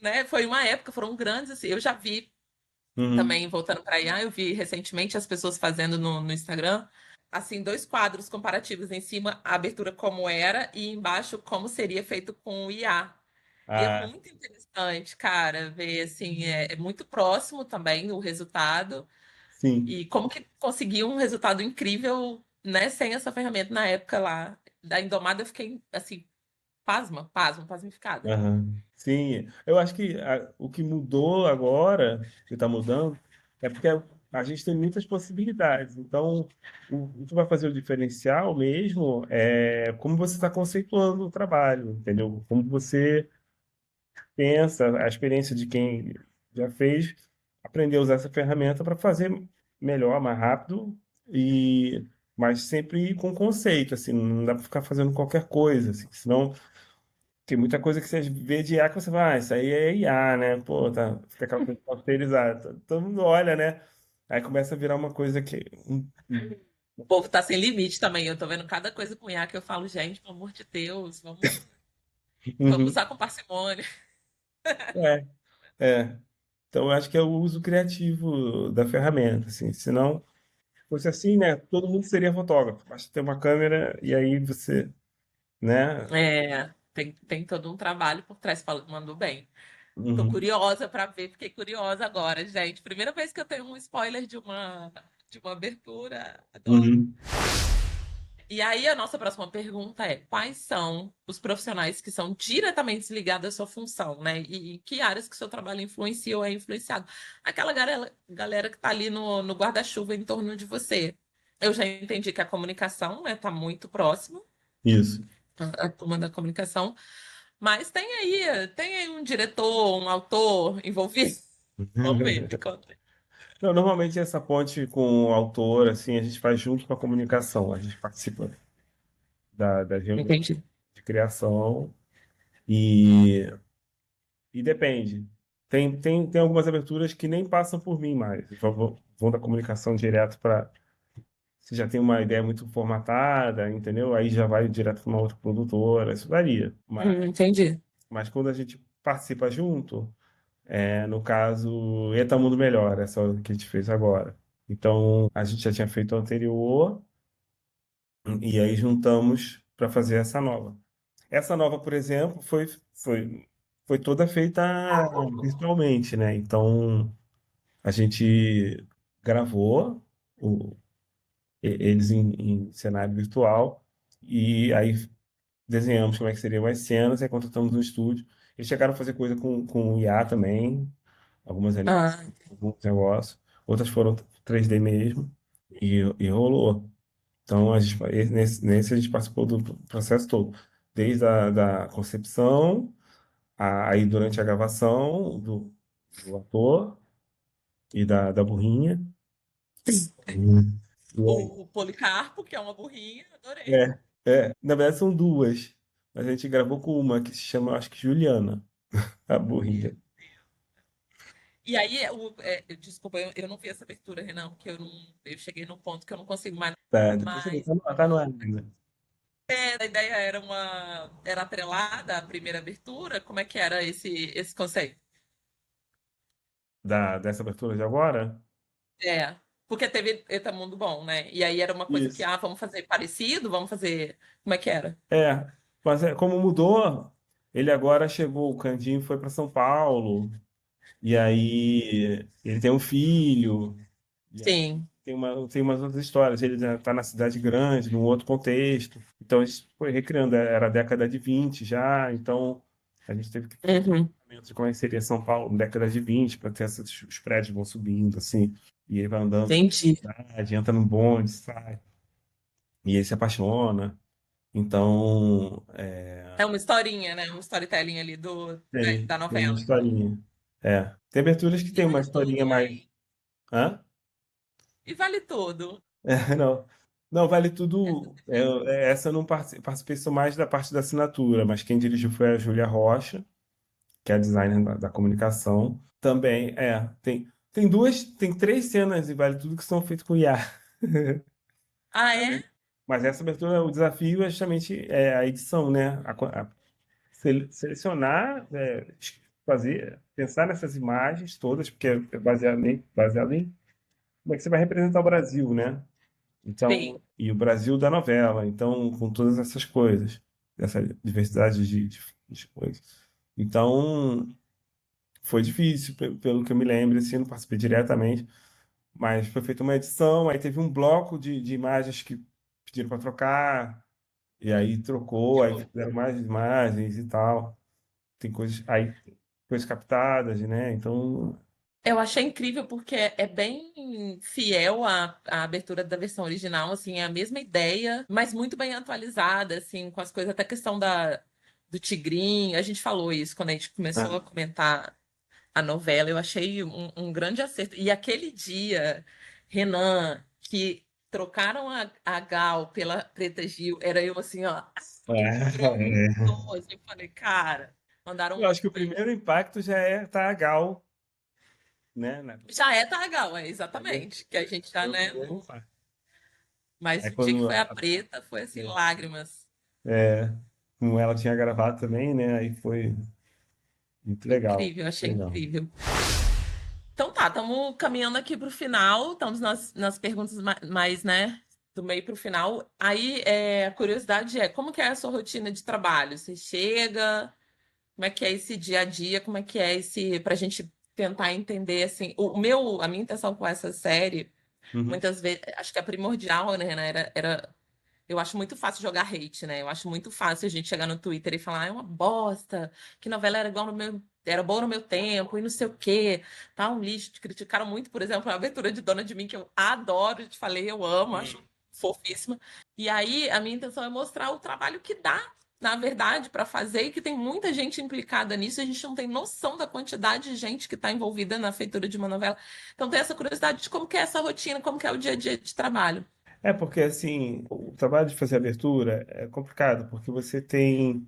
Speaker 2: né? Foi uma época, foram grandes, assim, eu já vi.
Speaker 3: Uhum.
Speaker 2: Também, voltando para IA, eu vi recentemente as pessoas fazendo no Instagram, assim, dois quadros comparativos em cima, a abertura como era e embaixo como seria feito com o IA. E é
Speaker 3: Ah,
Speaker 2: muito interessante, cara, ver, assim, é muito próximo também o resultado
Speaker 3: sim.
Speaker 2: e como que conseguiu um resultado incrível, né, sem essa ferramenta na época lá. Da Indomada eu fiquei, assim, pasmificada.
Speaker 3: Aham. Sim, eu acho que o que mudou agora, que está mudando, é porque a gente tem muitas possibilidades. Então, o que vai fazer o diferencial mesmo é como você está conceituando o trabalho, entendeu? Como você pensa, a experiência de quem já fez, aprender a usar essa ferramenta para fazer melhor, mais rápido e mas sempre com conceito, assim, não dá para ficar fazendo qualquer coisa, assim, senão tem muita coisa que você vê de IA que você vai, isso aí é IA, né? Pô, tá, fica aquela coisa pasteurizada. Todo mundo olha, né? Aí começa a virar uma coisa que.
Speaker 2: O povo tá sem limite também. Eu tô vendo cada coisa com IA que eu falo, gente, pelo amor de Deus, vamos
Speaker 3: Uhum.
Speaker 2: usar com parcimônia.
Speaker 3: É, é. Então eu acho que é o uso criativo da ferramenta, assim. Senão, se fosse assim, né? Todo mundo seria fotógrafo. Basta ter uma câmera e aí você, né?
Speaker 2: É, tem todo um trabalho por trás. Mandou bem. Tô
Speaker 3: Uhum.
Speaker 2: curiosa para ver, fiquei curiosa agora, gente. Primeira vez que eu tenho um spoiler de uma abertura. Adoro.
Speaker 3: Uhum.
Speaker 2: E aí, a nossa próxima pergunta é: quais são os profissionais que são diretamente ligados à sua função, né? E que áreas que o seu trabalho influencia ou é influenciado? Aquela galera que está ali no guarda-chuva em torno de você. Eu já entendi que a comunicação, né, tá muito próximo,
Speaker 3: Isso.
Speaker 2: a turma da comunicação, mas tem aí um diretor, um autor envolvido? Vamos ver, me conta.
Speaker 3: Não, normalmente essa ponte com o autor, assim, a gente faz junto com a comunicação. A gente participa das reuniões
Speaker 2: Entendi.
Speaker 3: de criação e, e depende. Tem algumas aberturas que nem passam por mim mais. Vão da comunicação direto para. Você já tem uma ideia muito formatada, entendeu? Aí já vai direto para uma outra produtora, isso varia.
Speaker 2: Entendi.
Speaker 3: Mas quando a gente participa junto, no caso, Eta Mundo Melhor, essa que a gente fez agora. Então, a gente já tinha feito a anterior, e aí juntamos para fazer essa nova. Essa nova, por exemplo, foi toda feita virtualmente, né? Então, a gente gravou eles em cenário virtual e aí desenhamos como é que seriam as cenas, aí contratamos um estúdio. Eles chegaram a fazer coisa com IA também, algumas animações,
Speaker 2: Ah,
Speaker 3: alguns negócios. Outras foram 3D mesmo e rolou. Então, nesse a gente participou do processo todo, desde a da concepção, aí durante a gravação do ator e da burrinha. E aí,
Speaker 2: o Policarpo, que é uma burrinha, adorei.
Speaker 3: na verdade são duas, mas a gente gravou com uma que se chama, acho que Juliana, a burrinha.
Speaker 2: E aí, desculpa, eu não vi essa abertura, Renan, porque eu cheguei num ponto que eu não consigo mais.
Speaker 3: Depois você vê,
Speaker 2: Mas
Speaker 3: tá no ar ainda.
Speaker 2: a ideia era atrelada à primeira abertura? Como é que era esse conceito?
Speaker 3: Dessa abertura de agora?
Speaker 2: É, porque teve Eta Mundo Bom, né? E aí era uma coisa que,
Speaker 3: Isso.
Speaker 2: vamos fazer parecido, vamos fazer. Como é que era?
Speaker 3: É, mas como mudou, ele agora chegou, o Candinho foi para São Paulo, e aí ele tem um filho, e aí
Speaker 2: Sim.
Speaker 3: tem umas outras histórias. Ele já está na cidade grande, num outro contexto. Então a gente foi recriando, era a década de 20 já, então a gente teve que fazer
Speaker 2: Uhum.
Speaker 3: de como é que seria São Paulo na década de 20 para ter os prédios vão subindo, assim, e ele vai andando
Speaker 2: Entendi.
Speaker 3: na cidade, entra num bonde, sai, e ele se apaixona. Então,
Speaker 2: É uma historinha, né? Um storytelling ali da
Speaker 3: tem uma
Speaker 2: novela.
Speaker 3: historinha. Tem aberturas que
Speaker 2: E
Speaker 3: tem uma
Speaker 2: vale
Speaker 3: historinha
Speaker 2: tudo,
Speaker 3: mais.
Speaker 2: hein?
Speaker 3: Hã?
Speaker 2: E vale tudo.
Speaker 3: Não. Não, vale tudo. Essa eu não participei só mais da parte da assinatura, mas quem dirigiu foi a Júlia Rocha, que é a designer da comunicação. Também, tem três cenas em Vale Tudo que são feitas com IA.
Speaker 2: Ah, é?
Speaker 3: Mas essa abertura, o desafio é justamente a edição, né? Selecionar, pensar nessas imagens todas, porque é baseado em como é que você vai representar o Brasil, né? Então,
Speaker 2: Sim.
Speaker 3: e o Brasil da novela, então, com todas essas coisas, essa diversidade de coisas. Então, foi difícil, pelo que eu me lembro, assim, eu não participei diretamente, mas foi feita uma edição, aí teve um bloco de imagens que pediram para trocar, e aí trocou, aí fizeram mais imagens e tal. Tem coisas captadas, né? Então,
Speaker 2: Eu achei incrível porque é bem fiel à abertura da versão original, assim, é a mesma ideia, mas muito bem atualizada, assim, com as coisas, até a questão do tigrinho. A gente falou isso quando a gente começou a comentar a novela. Eu achei um grande acerto. E aquele dia, Renan, que trocaram a Gal pela Preta Gil, era eu assim, ó,
Speaker 3: É.
Speaker 2: assim, eu falei, cara, mandaram
Speaker 3: Eu acho que
Speaker 2: muito
Speaker 3: o
Speaker 2: bem.
Speaker 3: primeiro impacto já é tá a Gal, né?
Speaker 2: Já é Targal,
Speaker 3: Entendeu?
Speaker 2: exatamente. Que a gente já,
Speaker 3: Foi o
Speaker 2: né?
Speaker 3: primeiro impacto.
Speaker 2: Mas
Speaker 3: Aí
Speaker 2: o dia que
Speaker 3: quando
Speaker 2: foi a preta, foi assim, lágrimas.
Speaker 3: é, como ela tinha gravado também, né? Aí foi muito legal.
Speaker 2: Incrível, achei
Speaker 3: Legal.
Speaker 2: incrível. Então tá, estamos caminhando aqui para o final, estamos nas perguntas mais, né, do meio para o final. Aí, a curiosidade é, como que é a sua rotina de trabalho? Você chega, como é que é esse dia a dia, como é que é esse, para a gente tentar entender, assim, a minha intenção com essa série,
Speaker 3: Uhum.
Speaker 2: muitas vezes, acho que a primordial, né, Renan, era eu acho muito fácil jogar hate, né? Eu acho muito fácil a gente chegar no Twitter e falar, ah, é uma bosta, que novela era igual no meu, era boa no meu tempo, e não sei o quê, tá um lixo. Criticaram muito, por exemplo, a abertura de Dona de Mim, que eu adoro, te falei, eu amo, acho fofíssima. E aí, a minha intenção é mostrar o trabalho que dá, na verdade, para fazer, e que tem muita gente implicada nisso, a gente não tem noção da quantidade de gente que está envolvida na feitura de uma novela. Então, tem essa curiosidade de como que é essa rotina, como que é o dia a dia de trabalho.
Speaker 3: É porque assim, o trabalho de fazer abertura é complicado, porque você tem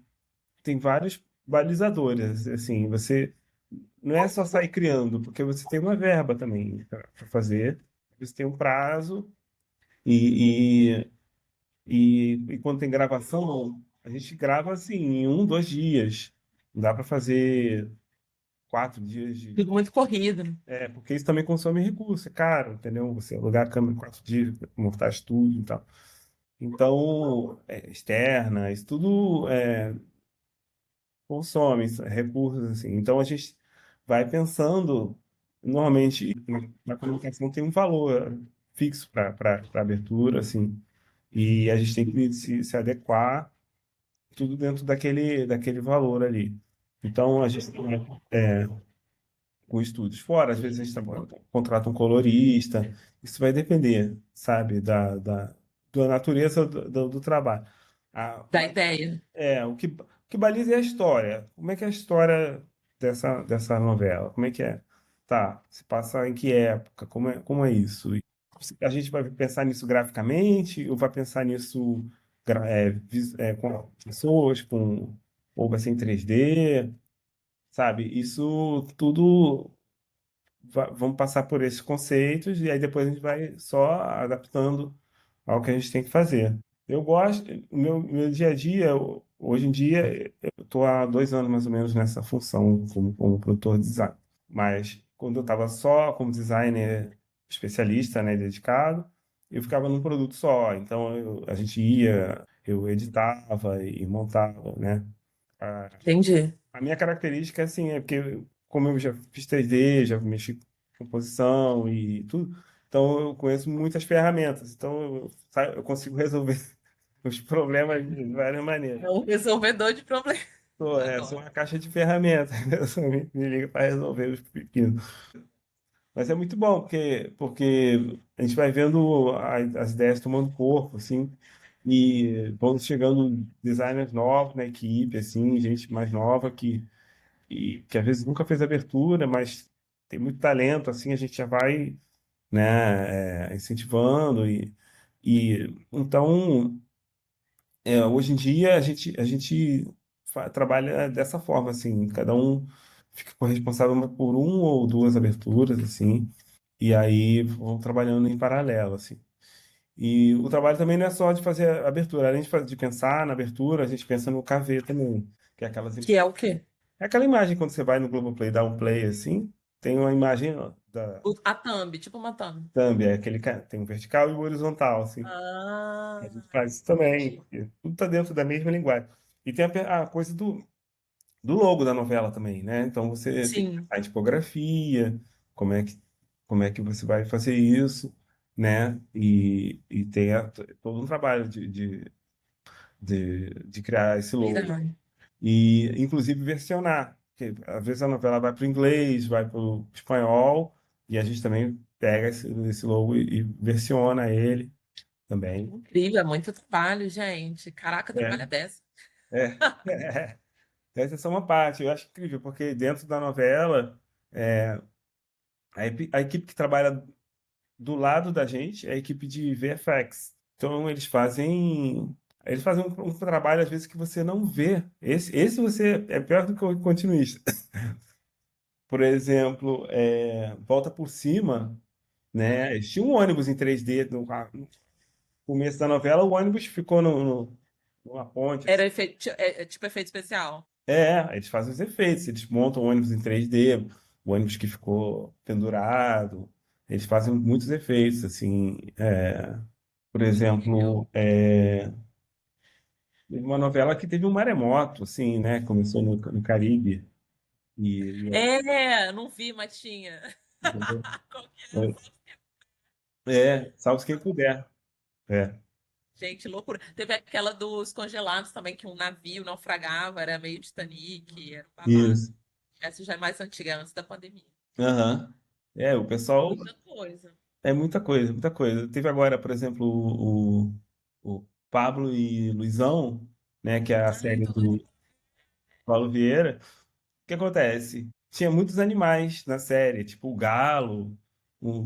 Speaker 3: vários balizadores, assim, você não é só sair criando, porque você tem uma verba também para fazer, você tem um prazo e, e quando tem gravação, a gente grava assim em 1, 2 dias. Não dá para fazer 4 dias de.
Speaker 2: Tudo muito corrido, né?
Speaker 3: É, porque isso também consome recurso, é caro, entendeu? Você alugar a câmera em 4 dias, montar estúdio e tal. Então, externa, isso tudo consome recursos, assim. Então, a gente vai pensando, normalmente, na comunicação tem um valor fixo para abertura, assim, e a gente tem que se adequar tudo dentro daquele valor ali. Então, a gente com estúdios fora, às vezes a gente contrata um colorista, isso vai depender, sabe, da natureza do trabalho. Ah,
Speaker 2: Da ideia.
Speaker 3: o que baliza é a história. Como é que é a história dessa novela? Como é que é? Tá, se passa em que época? Como é isso? E a gente vai pensar nisso graficamente ou vai pensar nisso com pessoas, ou vai ser em 3D, sabe? Isso tudo vamos passar por esses conceitos e aí depois a gente vai só adaptando ao que a gente tem que fazer. Eu gosto, o meu dia a dia, hoje em dia, eu estou há 2 anos mais ou menos nessa função como produtor de design. Mas quando eu estava só como designer especialista, né, dedicado, eu ficava num produto só. Então a gente ia, eu editava e montava, né?
Speaker 2: Entendi.
Speaker 3: A minha característica, assim, é porque, como eu já fiz 3D, já mexi com composição e tudo, então eu conheço muitas ferramentas. Então eu consigo resolver os problemas de várias
Speaker 2: É
Speaker 3: maneiras.
Speaker 2: um resolvedor de problemas.
Speaker 3: Sou
Speaker 2: Adoro.
Speaker 3: uma caixa de ferramentas. A pessoa me liga para resolver os pepinos. Mas é muito bom, porque a gente vai vendo as ideias tomando corpo, assim, e vão chegando designers novos na equipe, assim, gente mais nova que às vezes nunca fez abertura, mas tem muito talento, assim, a gente já vai, né, incentivando e então hoje em dia a gente trabalha dessa forma, assim, cada um fica responsável por 1 ou 2 aberturas, assim, e aí vão trabalhando em paralelo, assim. E o trabalho também não é só de fazer abertura, além de pensar na abertura, a gente pensa no KV também, que é aquelas
Speaker 2: Que é o quê?
Speaker 3: é aquela imagem quando você vai no Globoplay, dá um play assim, tem uma imagem ó,
Speaker 2: A thumb, tipo uma thumb.
Speaker 3: thumb, tem um vertical e um horizontal, assim. A
Speaker 2: Ah,
Speaker 3: gente faz isso também,
Speaker 2: entendi.
Speaker 3: porque tudo está dentro da mesma linguagem. E tem a coisa do logo da novela também, né? Então você tem que
Speaker 2: Sim,
Speaker 3: pensar em tipografia, como é que, como é que você vai fazer isso, né? E tem todo um trabalho de criar esse logo.
Speaker 2: verdade.
Speaker 3: E, inclusive, versionar. Porque às vezes a novela vai para o inglês, vai para o espanhol, e a gente também pega esse logo e versiona ele também.
Speaker 2: Incrível, é muito trabalho, gente. Caraca,
Speaker 3: É,
Speaker 2: trabalha dessa.
Speaker 3: é. Essa é só uma parte. Eu acho incrível, porque dentro da novela, é, a equipe que trabalha do lado da gente é a equipe de VFX. Então eles fazem um trabalho às vezes que você não vê. Esse você é pior do que o continuista. Por exemplo, Volta por Cima, né? Tinha um ônibus em 3D no começo da novela, o ônibus ficou numa ponte, assim.
Speaker 2: Era efeito, tipo efeito especial.
Speaker 3: Eles fazem os efeitos, eles montam o ônibus em 3D, o ônibus que ficou pendurado, eles fazem muitos efeitos, assim, por exemplo, teve uma novela que teve um maremoto, assim, né, começou no Caribe,
Speaker 2: Não vi, mas tinha.
Speaker 3: entendeu?
Speaker 2: Qual que é?
Speaker 3: Salve quem puder, é,
Speaker 2: Gente, loucura. Teve aquela dos congelados também, que um navio naufragava, era meio Titanic, era um babado.
Speaker 3: isso,
Speaker 2: Essa já é mais antiga, antes da pandemia.
Speaker 3: aham. O pessoal,
Speaker 2: Muita coisa.
Speaker 3: é muita coisa, muita coisa. Teve agora, por exemplo, o Pablo e Luizão, né, que é a
Speaker 2: Ai,
Speaker 3: série
Speaker 2: tô doida.
Speaker 3: do Paulo Vieira. O que acontece? Tinha muitos animais na série, tipo o galo,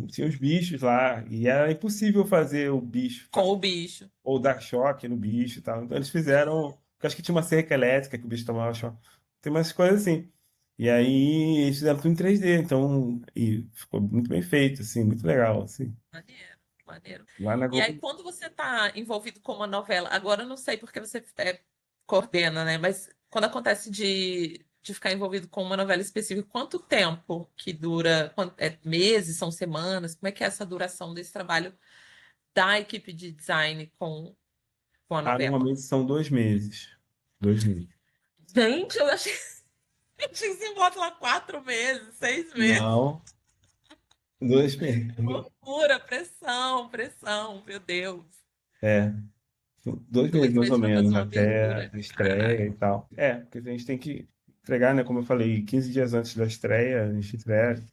Speaker 3: tinha os bichos lá, e era impossível fazer o bicho,
Speaker 2: Com o bicho.
Speaker 3: ou dar choque no bicho e tal. Então eles fizeram, porque acho que tinha uma cerca elétrica que o bicho tomava choque. Tem umas coisas assim. E aí eles fizeram tudo em 3D, então, e ficou muito bem feito, assim, muito legal, assim.
Speaker 2: Maneiro, maneiro.
Speaker 3: Lá na
Speaker 2: E aí,
Speaker 3: Globo.
Speaker 2: quando você está envolvido com uma novela, agora eu não sei porque você coordena, né? Mas quando acontece de ficar envolvido com uma novela específica, quanto tempo que dura? É meses, são semanas? Como é que é essa duração desse trabalho da equipe de design com a novela?
Speaker 3: Normalmente são 2 meses. 2 meses.
Speaker 2: Gente, eu achei, eu achei que você bota lá 4 meses, 6 meses.
Speaker 3: Não, 2 meses.
Speaker 2: Loucura, pressão, pressão, meu Deus.
Speaker 3: É. 2 meses,
Speaker 2: 2 meses
Speaker 3: mais ou
Speaker 2: para fazer
Speaker 3: menos,
Speaker 2: uma
Speaker 3: até
Speaker 2: abertura.
Speaker 3: a
Speaker 2: Caraca.
Speaker 3: estreia e tal. Porque a gente tem que entregar, né? Como eu falei, 15 dias antes da estreia, a gente entrega.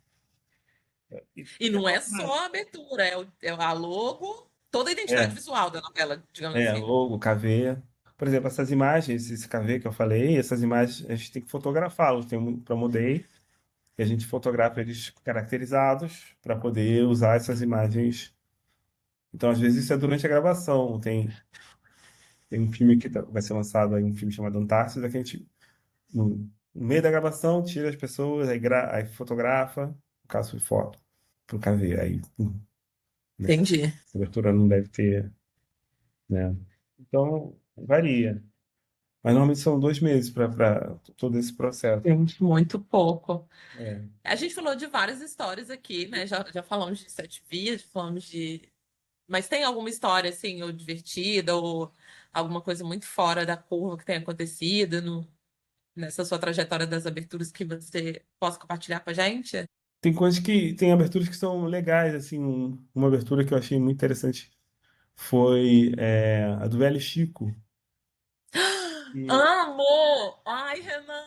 Speaker 3: E-
Speaker 2: E não é só a abertura, é a logo, toda a identidade
Speaker 3: É,
Speaker 2: visual da novela, digamos assim.
Speaker 3: logo, KV. Por exemplo, essas imagens, esse KV que eu falei, essas imagens a gente tem que fotografá-los. Tem um Promodei, e a gente fotografa eles caracterizados para poder usar essas imagens. Então, às vezes, isso é durante a gravação. Tem um filme que vai ser lançado aí, um filme chamado Antártida, que a gente no meio da gravação, tira as pessoas, aí fotografa, no caso foi foto, pro KV. Aí, nessa
Speaker 2: Entendi.
Speaker 3: cobertura não deve ter, né? Então, varia. Mas normalmente são 2 meses para todo esse processo.
Speaker 2: Gente, muito pouco.
Speaker 3: É.
Speaker 2: A gente falou de várias histórias aqui, né? Já falamos de Sete Vias, falamos de. Mas tem alguma história, assim, ou divertida, ou alguma coisa muito fora da curva que tenha acontecido nessa sua trajetória das aberturas que você possa compartilhar com a gente?
Speaker 3: Tem aberturas que são legais, assim, uma abertura que eu achei muito interessante foi a do Velho Chico. E
Speaker 2: Amo! Ai, Renan,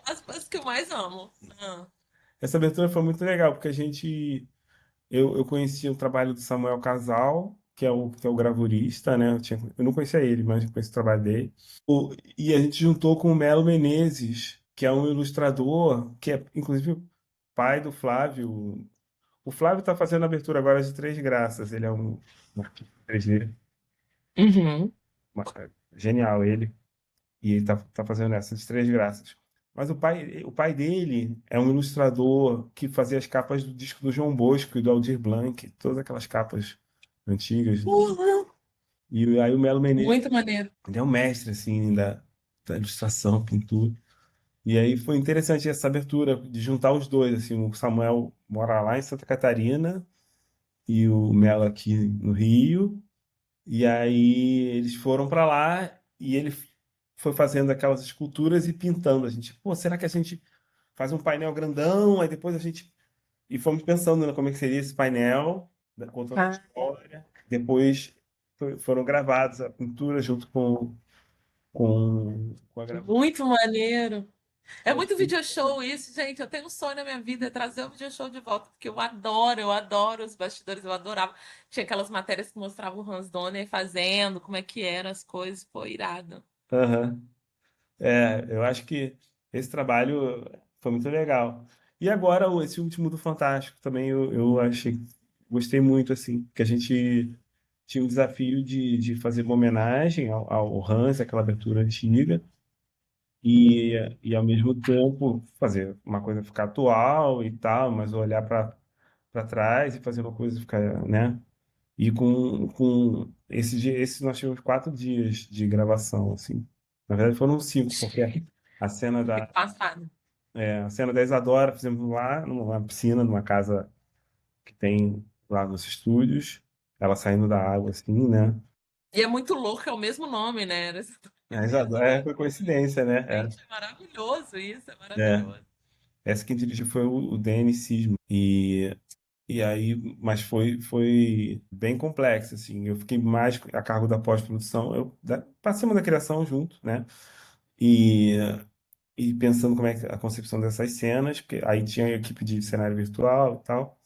Speaker 2: as coisas que eu mais amo. Ah.
Speaker 3: essa abertura foi muito legal, porque eu conheci o trabalho do Samuel Casal, que é o gravurista, né? Eu não conhecia ele, mas eu conheci o trabalho dele. E a gente juntou com o Melo Menezes, que é um ilustrador, que é inclusive o pai do Flávio. O Flávio está fazendo a abertura agora de Três Graças. Ele é um artista 3D,
Speaker 2: Uhum.
Speaker 3: genial ele. E ele tá fazendo essa de Três Graças. Mas o pai dele é um ilustrador que fazia as capas do disco do João Bosco e do Aldir Blanc, todas aquelas capas antigas.
Speaker 2: Uhum.
Speaker 3: E aí o Melo Menezes,
Speaker 2: Muito maneiro.
Speaker 3: ele é um mestre, assim, da ilustração, pintura. E aí foi interessante essa abertura de juntar os dois, assim, o Samuel mora lá em Santa Catarina e o Melo aqui no Rio. E aí eles foram para lá e ele foi fazendo aquelas esculturas e pintando. A gente, pô, será que a gente faz um painel grandão? Aí depois a gente. E fomos pensando, né, como é que seria esse painel, né, contando a
Speaker 2: Ah,
Speaker 3: história. Depois foram gravados a pintura junto com a gravura.
Speaker 2: muito maneiro. É muito video show isso, gente. Eu tenho um sonho na minha vida, é trazer o video show de volta, porque eu adoro os bastidores, eu adorava. Tinha aquelas matérias que mostravam o Hans Donner fazendo, como é que eram as coisas, pô, irado.
Speaker 3: Aham. Eu acho que esse trabalho foi muito legal. E agora, esse último do Fantástico também eu achei, gostei muito, assim, que a gente tinha o desafio de fazer uma homenagem ao Hans, aquela abertura antiga, e ao mesmo tempo fazer uma coisa ficar atual e tal, mas olhar para trás e fazer uma coisa ficar, né? E com esse nós tivemos 4 dias de gravação, assim. Na verdade foram 5, porque a cena
Speaker 2: Fico passada.
Speaker 3: a cena da Isadora fizemos lá, numa piscina, numa casa que tem lá nos estúdios, ela saindo da água, assim, né?
Speaker 2: E é muito louco, é o mesmo nome, né?
Speaker 3: A
Speaker 2: Mesmo
Speaker 3: Isadora,
Speaker 2: nome.
Speaker 3: foi coincidência, né?
Speaker 2: Gente, é maravilhoso isso, é
Speaker 3: É.
Speaker 2: maravilhoso.
Speaker 3: Essa quem dirigiu foi o Denis Sismo. E aí, mas foi bem complexo, assim. Eu fiquei mais a cargo da pós-produção, passamos da criação junto, né? E, e pensando como é que a concepção dessas cenas, porque aí tinha a equipe de cenário virtual e tal,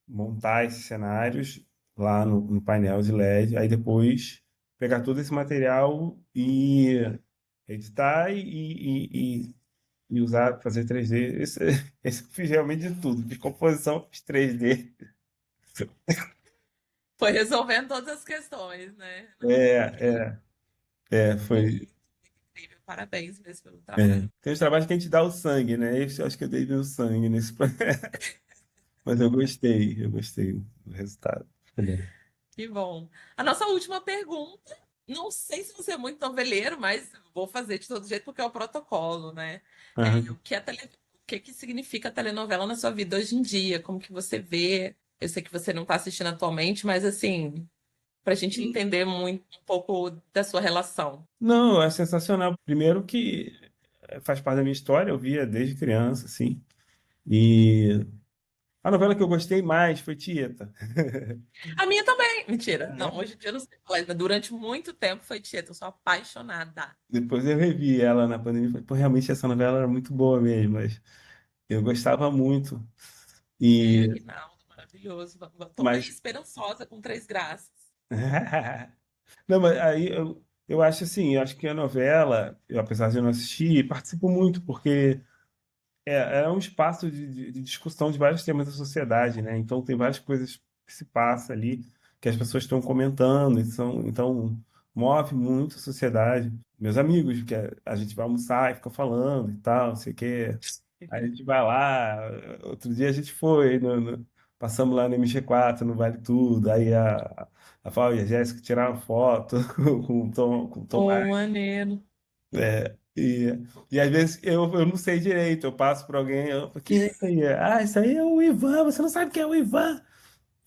Speaker 3: montar esses cenários lá no painel de LED, aí depois pegar todo esse material e editar e usar, fazer 3D. Esse eu fiz realmente de tudo. De composição, fiz 3D.
Speaker 2: Foi resolvendo todas as questões, né? Não,
Speaker 3: É,
Speaker 2: muito
Speaker 3: foi.
Speaker 2: incrível. Parabéns mesmo pelo
Speaker 3: É.
Speaker 2: trabalho.
Speaker 3: Tem os trabalhos que a gente dá o sangue, né? Esse eu acho que eu dei meu sangue nesse projeto. Mas eu gostei do resultado.
Speaker 2: Que bom. A nossa última pergunta, não sei se você é muito noveleiro, mas vou fazer de todo jeito porque é o protocolo, né?
Speaker 3: Aham.
Speaker 2: O que que significa a telenovela na sua vida hoje em dia? Como que você vê? Eu sei que você não está assistindo atualmente, mas assim, para a gente entender muito um pouco da sua relação.
Speaker 3: Não, é sensacional. Primeiro que faz parte da minha história, eu via desde criança, assim. E a novela que eu gostei mais foi Tieta.
Speaker 2: A minha também. Mentira. Não, hoje em dia eu não sei falar, mas durante muito tempo foi Tieta. Eu sou apaixonada.
Speaker 3: Depois eu revi ela na pandemia e falei, pô, realmente essa novela era muito boa mesmo, mas eu gostava muito.
Speaker 2: É,
Speaker 3: E,
Speaker 2: Aguinaldo, maravilhoso. Tô aí
Speaker 3: mas,
Speaker 2: esperançosa com Três Graças.
Speaker 3: não, mas aí eu acho assim, eu acho que a novela, eu, apesar de eu não assistir, participo muito, porque é um espaço de discussão de vários temas da sociedade, né? Então tem várias coisas que se passa ali, que as pessoas estão comentando, então move muito a sociedade. Meus amigos, que a gente vai almoçar e fica falando e tal, não sei o quê. Aí a gente vai lá, outro dia a gente foi, passamos lá no MG4, no Vale Tudo, aí a Fábio e a Jéssica tiraram foto com o
Speaker 2: Oh,
Speaker 3: Tomás.
Speaker 2: maneiro.
Speaker 3: E às vezes eu não sei direito, eu passo por alguém, eu falo, quem é isso aí? Ah, isso aí é o Ivan, você não sabe quem é o Ivan?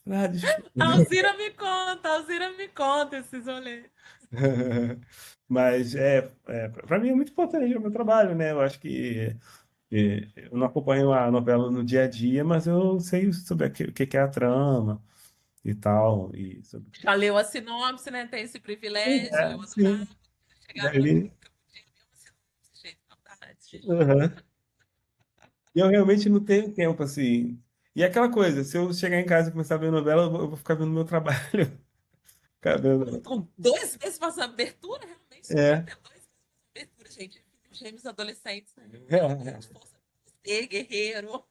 Speaker 3: Ah, desculpa.
Speaker 2: A Alzira me conta esses rolês.
Speaker 3: Mas para mim é muito importante o meu trabalho, né? Eu acho que eu não acompanho a novela no dia a dia, mas eu sei sobre o que é a trama e tal. E sobre...
Speaker 2: Já leu a sinopse, né? Tem esse privilégio. Eu
Speaker 3: Sim.
Speaker 2: adorava chegar no
Speaker 3: Daí,
Speaker 2: que eu podia ler uma sinopse, gente. Saudades.
Speaker 3: aham. E eu realmente não tenho tempo, assim. E é aquela coisa, se eu chegar em casa e começar a ver novela, eu vou ficar vendo meu trabalho. Ficar vendo.
Speaker 2: Com 2 meses para essa abertura, realmente super
Speaker 3: É.
Speaker 2: tempo. 2 meses para abertura, gente. Filhos gêmeos adolescentes. Meu Deus, força pra você, guerreiro.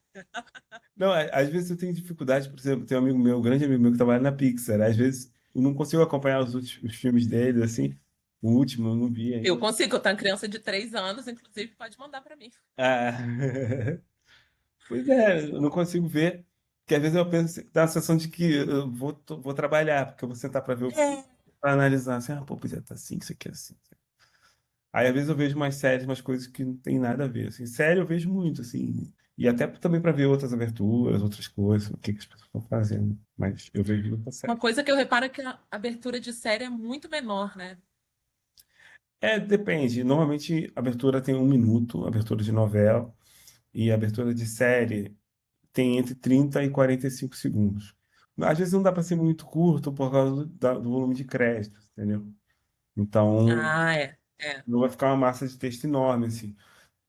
Speaker 3: Não, às vezes eu tenho dificuldade, por exemplo, tem um amigo meu, um grande amigo meu que trabalha na Pixar. Às vezes eu não consigo acompanhar os filmes dele, assim. O último eu não vi
Speaker 2: Eu
Speaker 3: ainda.
Speaker 2: consigo, eu tenho uma criança de 3 anos, inclusive, pode mandar para mim.
Speaker 3: Ah. Pois é, eu não consigo ver. Porque às vezes eu penso, dá a sensação de que eu vou trabalhar, porque eu vou sentar para ver o filme,
Speaker 2: É.
Speaker 3: para analisar assim, pô, pois é, tá assim, isso aqui é assim. Aí às vezes eu vejo umas séries, umas coisas que não tem nada a ver. Assim, série eu vejo muito, assim. E até também para ver outras aberturas, outras coisas, o que que as pessoas estão fazendo. Mas eu vejo muita
Speaker 2: Uma
Speaker 3: série.
Speaker 2: coisa que eu reparo é que a abertura de série é muito menor, né?
Speaker 3: Depende. Normalmente a abertura tem 1 minuto, abertura de novela, e a abertura de série tem entre 30 e 45 segundos. Às vezes não dá para ser muito curto por causa do volume de créditos, entendeu? Então,
Speaker 2: Ah, é. É.
Speaker 3: não vai ficar uma massa de texto enorme, assim.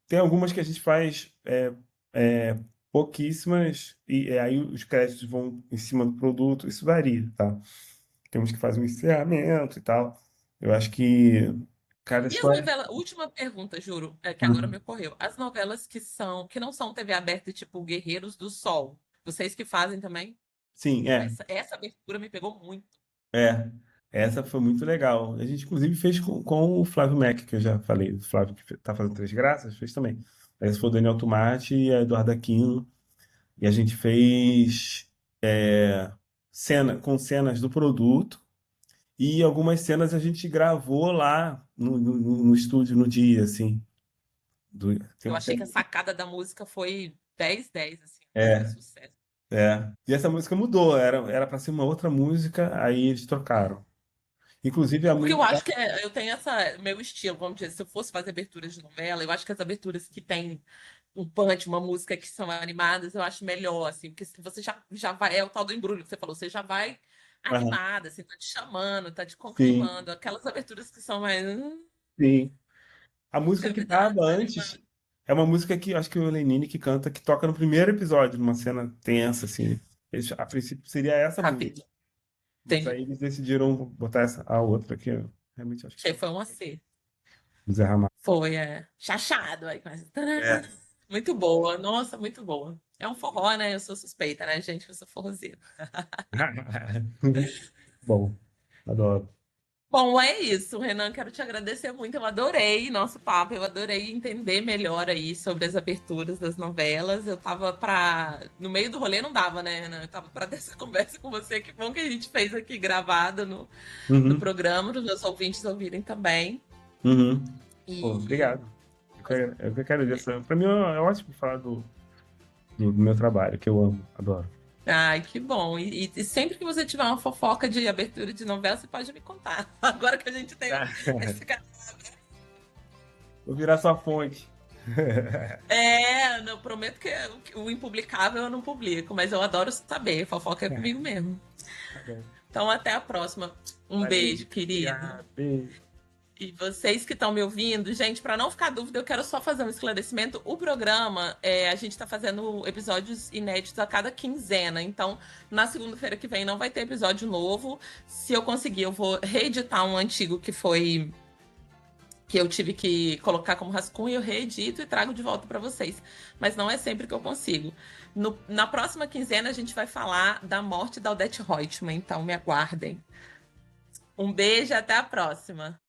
Speaker 3: Tem algumas que a gente faz pouquíssimas, e aí os créditos vão em cima do produto, isso varia, tá? Temos que fazer um encerramento e tal. Eu acho que cada
Speaker 2: E as
Speaker 3: história.
Speaker 2: novelas, última pergunta, juro, que agora me
Speaker 3: Uhum.
Speaker 2: ocorreu. As novelas que não são TV aberta, tipo Guerreiros do Sol, vocês que fazem também?
Speaker 3: Sim,
Speaker 2: Essa abertura me pegou muito.
Speaker 3: é. Essa foi muito legal. A gente, inclusive, fez com o Flávio Mac, que eu já falei. O Flávio que tá fazendo Três Graças, fez também. Esse foi o Daniel Tomate e a Eduarda Aquino. E a gente fez com cenas do produto. E algumas cenas a gente gravou lá no estúdio no dia, assim. Tem
Speaker 2: Eu
Speaker 3: uma
Speaker 2: achei
Speaker 3: cena.
Speaker 2: que a sacada da música foi 10/10, assim, música
Speaker 3: É,
Speaker 2: sucesso.
Speaker 3: E essa música mudou, era para ser uma outra música, aí eles trocaram. Inclusive a
Speaker 2: Porque eu
Speaker 3: música.
Speaker 2: acho que eu tenho meu estilo, vamos dizer, se eu fosse fazer aberturas de novela, eu acho que as aberturas que tem um punch, uma música que são animadas, eu acho melhor, assim, porque se você já vai, é o tal do embrulho que você falou, você já vai
Speaker 3: Aham,
Speaker 2: animada, assim, tá te chamando, tá te
Speaker 3: sim,
Speaker 2: conclamando, aquelas aberturas que são mais,
Speaker 3: sim. A música
Speaker 2: deixa
Speaker 3: que
Speaker 2: eu dar uma
Speaker 3: tava
Speaker 2: desanimada.
Speaker 3: antes é uma música que acho que o Lenine que canta, que toca no primeiro episódio, numa cena tensa, assim. A princípio seria essa música.
Speaker 2: Capítulo,
Speaker 3: Mas
Speaker 2: entendi.
Speaker 3: aí eles decidiram botar a outra aqui. Realmente acho que
Speaker 2: Achei
Speaker 3: foi
Speaker 2: que foi um acerto.
Speaker 3: o Zé Ramalho.
Speaker 2: Foi, chachado, aí começa.
Speaker 3: É.
Speaker 2: Muito boa, nossa, muito boa. É um forró, né? Eu sou suspeita, né, gente? Eu sou forrozeira.
Speaker 3: Bom, adoro.
Speaker 2: Bom, é isso, Renan. Quero te agradecer muito. Eu adorei nosso papo, eu adorei entender melhor aí sobre as aberturas das novelas. Eu tava pra. No meio do rolê não dava, né, Renan? Eu tava pra ter essa conversa com você. Que bom que a gente fez aqui gravado no
Speaker 3: Uhum,
Speaker 2: programa, para os meus ouvintes ouvirem também.
Speaker 3: uhum. Pô,
Speaker 2: E.
Speaker 3: obrigado. Eu que agradeço. Para mim é ótimo falar do meu trabalho, que eu amo, adoro.
Speaker 2: Ai, que bom. E sempre que você tiver uma fofoca de abertura de novela, você pode me contar. Agora que a gente tem esse canal.
Speaker 3: Vou virar sua fonte.
Speaker 2: Eu prometo que o impublicável eu não publico, mas eu adoro saber. Fofoca é comigo mesmo.
Speaker 3: Tá bom.
Speaker 2: Então, até a próxima. Um
Speaker 3: Valeu.
Speaker 2: beijo, querido.
Speaker 3: Obrigado. Beijo.
Speaker 2: E vocês que estão me ouvindo, gente, para não ficar dúvida, eu quero só fazer um esclarecimento. O programa, a gente está fazendo episódios inéditos a cada quinzena. Então, na segunda-feira que vem não vai ter episódio novo. Se eu conseguir, eu vou reeditar um antigo que eu tive que colocar como rascunho, eu reedito e trago de volta para vocês. Mas não é sempre que eu consigo. Na próxima quinzena, a gente vai falar da morte da Odete Roitman. Então, me aguardem. Um beijo e até a próxima.